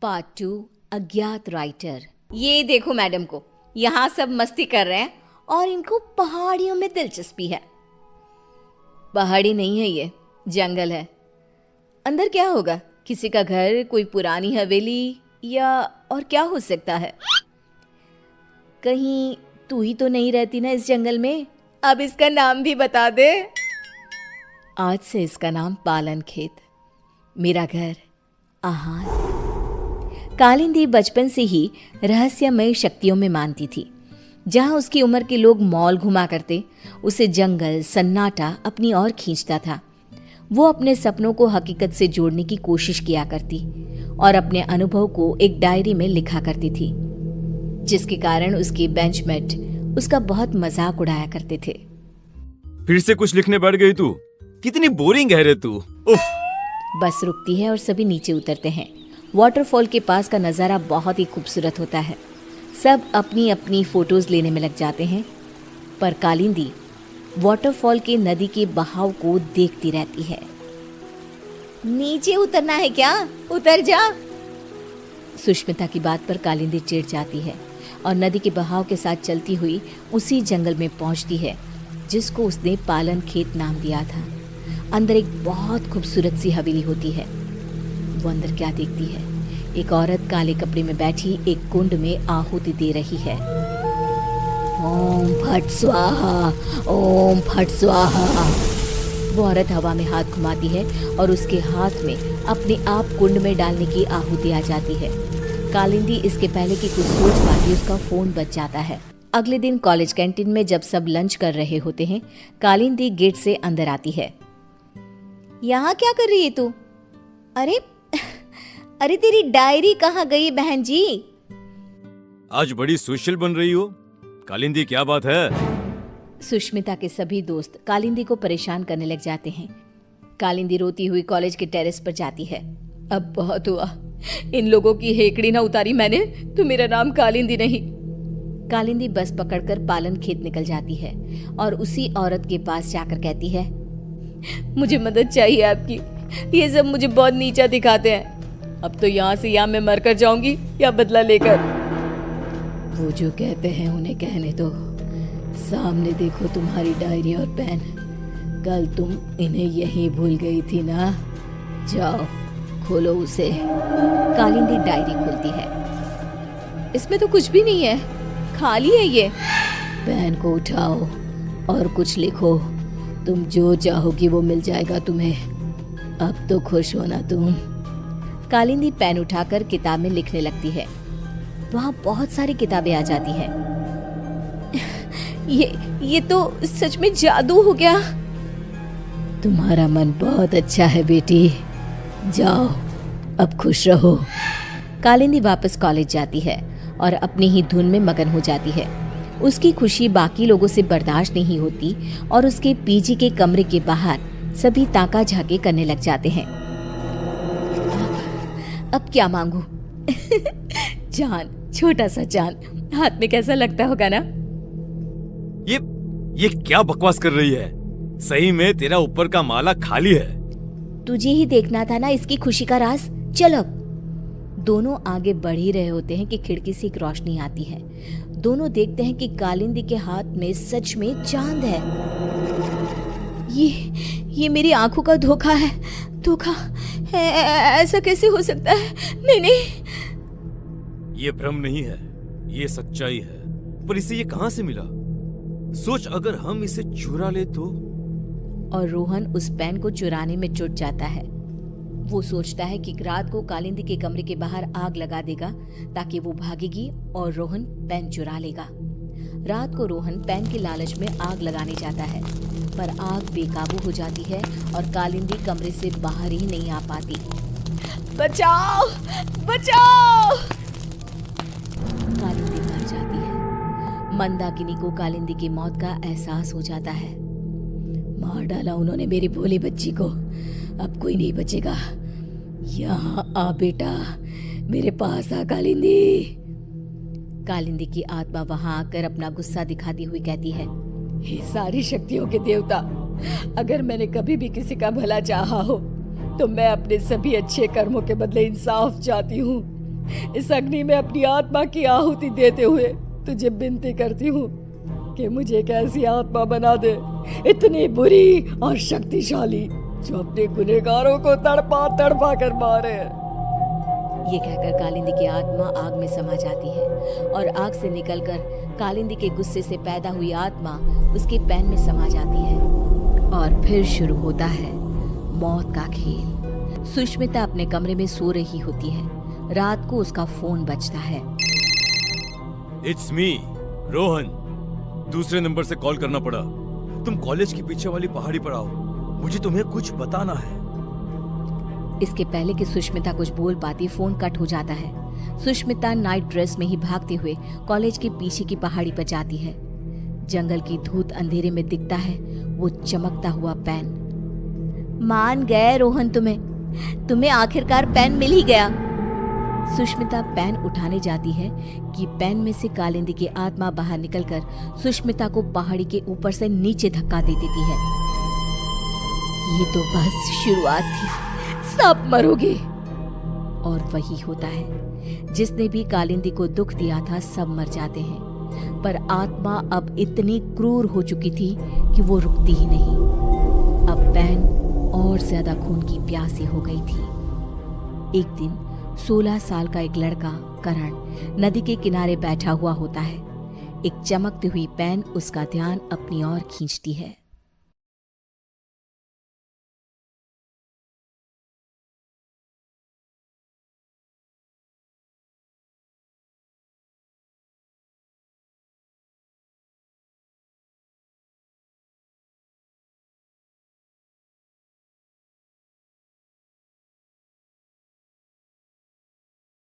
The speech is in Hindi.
पार्ट 2 अज्ञात राइटर। ये देखो मैडम को, यहाँ सब मस्ती कर रहे हैं और इनको पहाड़ियों में दिलचस्पी है। पहाड़ी नहीं है, ये जंगल है। अंदर क्या होगा? किसी का घर, कोई पुरानी हवेली, या और क्या हो सकता है? कहीं तू ही तो नहीं रहती ना इस जंगल में? अब इसका नाम भी बता दे। आज से इसका नाम पालन खेत, मेरा घर, आहार। कालिंदी बचपन से ही रहस्यमय शक्तियों में मानती थी। जहां उसकी उम्र के लोग मॉल घुमा करते, उसे जंगल सन्नाटा अपनी ओर खींचता था। वो अपने सपनों को हकीकत से जोड़ने की कोशिश किया करती और अपने अनुभव को एक डायरी में लिखा करती थी, जिसके कारण उसके बेंचमेट उसका बहुत मजाक उड़ाया करते थे। फिर से कुछ लिखने बैठ गई तू? कितनी बोरिंग है रे तू। उफ। बस रुकती है और सभी नीचे उतरते हैं। वाटरफॉल के पास का नज़ारा बहुत ही खूबसूरत होता है। सब अपनी अपनी फोटोज लेने में लग जाते हैं, पर कालिंदी वाटरफॉल के नदी के बहाव को देखती रहती है। नीचे उतरना है क्या? उतर जा। सुष्मिता की बात पर कालिंदी चिढ़ जाती है और नदी के बहाव के साथ चलती हुई उसी जंगल में पहुंचती है जिसको उसने पालन खेत नाम दिया था। अंदर एक बहुत खूबसूरत सी हवेली होती है। वो अंदर क्या देखती है? एक औरत काले कपड़े में बैठी एक कुंड में आहुति दे रही है। ओम फट स्वाहा, ओम फट स्वाहा। वो औरत हवा में हाथ घुमाती है और उसके हाथ में अपने आप कुंड में डालने की आहुति आ जाती है। कालिंदी इसके पहले कि कुछ सोच पाती उसका फोन बज जाता है। अगले दिन कॉलेज कैंटीन में जब सब लंच कर रहे होते हैं, कालिंदी गेट से अंदर आती है। यहाँ क्या कर रही है तू? अरे तेरी डायरी कहाँ गई बहन जी? आज बड़ी सोशल बन रही हो कालिंदी, क्या बात है? सुष्मिता के सभी दोस्त कालिंदी को परेशान करने लग जाते हैं। कालिंदी रोती हुई कॉलेज के टेरेस पर जाती है। अब बहुत हुआ, इन लोगों की हेकड़ी ना उतारी मैंने तो मेरा नाम कालिंदी नहीं। कालिंदी बस पकड़कर पालन खेत निकल जाती है और उसी औरत के पास जाकर कहती है, मुझे मदद चाहिए आपकी। ये सब मुझे बहुत नीचा दिखाते हैं। अब तो यहाँ से या मैं मरकर जाऊंगी या बदला लेकर। वो जो कहते हैं उन्हें कहने दो। सामने देखो तुम्हारी डायरी और पेन। कल तुम इन्हें यहीं भूल गई थी ना? जाओ खोलो उसे। कालिंदी डायरी खोलती है। इसमें तो कुछ भी नहीं है, खाली है ये। पेन को उठाओ और कुछ लिखो। तुम जो चाहोगी वो मिल जाएगा तुम्हें। अब तो खुश हो ना तुम? कालिंदी पेन उठाकर किताब में लिखने लगती है। वहाँ बहुत सारी किताबें आ जाती हैं। ये तो सच में जादू हो गया। तुम्हारा मन बहुत अच्छा है बेटी, जाओ अब खुश रहो। कालिंदी वापस कॉलेज जाती है और अपनी ही धुन में मगन हो जाती है। उसकी खुशी बाकी लोगों से बर्दाश्त नहीं होती और उसके पीजी के कमरे के बाहर सभी ताका झाके करने लग जाते हैं। अब क्या मांगू? चांद, छोटा सा चांद हाथ में कैसा लगता होगा ना? ये क्या बकवास कर रही है? सही में तेरा ऊपर का माला खाली है। तुझे ही देखना था ना इसकी खुशी का राज। चलो। दोनों आगे बढ़ ही रहे होते हैं कि खिड़की से एक रोशनी आती है। दोनों देखते हैं कि कालिंदी के हाथ में सच में चांद है। ये मेरी आंखों का धोखा है। धोखा है, ऐसा कैसे हो सकता है? नहीं। ये भ्रम नहीं है, ये सच्चाई है। पर इसे ये कहां से मिला? सोच, अगर हम इसे चुरा ले तो? और रोहन उस पेन को चुराने में जुट जाता है। वो सोचता है कि रात को कालिंदी के कमरे के बाहर आग लगा देगा ताकि वो भागेगी और रोहन पेन चुरा लेगा। रात को रोहन पेन के लालच में आग लगाने जाता है, पर आग बेकाबू हो जाती है और कालिंदी कमरे से बाहर ही नहीं आ पाती। बचाओ, बचाओ! कालिंदी मर जाती है। मंदाकिनी को कालिंदी की मौत का एहसास हो जाता है। मार डाला उन्होंने मेरी भोली बच्ची को, अब कोई नहीं बचेगा। यहाँ आ बेटा, मेरे पास आ कालिंदी। कालिंदी की आत्मा वहां आकर अपना गुस्सा दिखाती हुई कहती है, हे सारी शक्तियों के देवता, अगर मैंने कभी भी किसी का भला चाहा हो तो मैं अपने सभी अच्छे कर्मों के बदले इंसाफ चाहती हूँ। इस अग्नि में अपनी आत्मा की आहुति देते हुए तुझे विनती करती हूँ कि मुझे एक ऐसी आत्मा बना दे, इतनी बुरी और शक्तिशाली, जो अपने गुनहगारों को तड़पा तड़पा कर मारे। ये कहकर कालिंदी की आत्मा आग में समा जाती है और आग से निकलकर कालिंदी के गुस्से से पैदा हुई आत्मा उसके पैन में समा जाती है और फिर शुरू होता है मौत का खेल। सुष्मिता अपने कमरे में सो रही होती है। रात को उसका फोन बजता है। It's me, Rohan. दूसरे नंबर से कॉल करना पड़ा। तुम कॉलेज के पीछे वाली पहाड़ी पर आओ, मुझे तुम्हें कुछ बताना है। इसके पहले कि सुष्मिता कुछ बोल पाती, फोन कट हो जाता है। सुष्मिता नाइट ड्रेस में ही भागते हुए कॉलेज के पीछे की पहाड़ी पर जाती है। जंगल की धूत अंधेरे में दिखता है वो चमकता हुआ पेन। मान गए रोहन, तुम्हें आखिरकार पेन मिल ही गया। सुष्मिता पेन उठाने जाती है कि पेन में से कालिंदी की आत्मा बाहर निकलकर सुष्मिता को पहाड़ी के ऊपर से नीचे धक्का दे देती है। ये तो बस शुरुआत थी, सब मरोगे। और वही होता है, जिसने भी कालिंदी को दुख दिया था सब मर जाते हैं। पर आत्मा अब इतनी क्रूर हो चुकी थी कि वो रुकती ही नहीं। अब पेन और ज्यादा खून की प्यासी हो गई थी। एक दिन 16 साल का एक लड़का करण नदी के किनारे बैठा हुआ होता है। एक चमकती हुई पेन उसका ध्यान अपनी ओर खींचती है।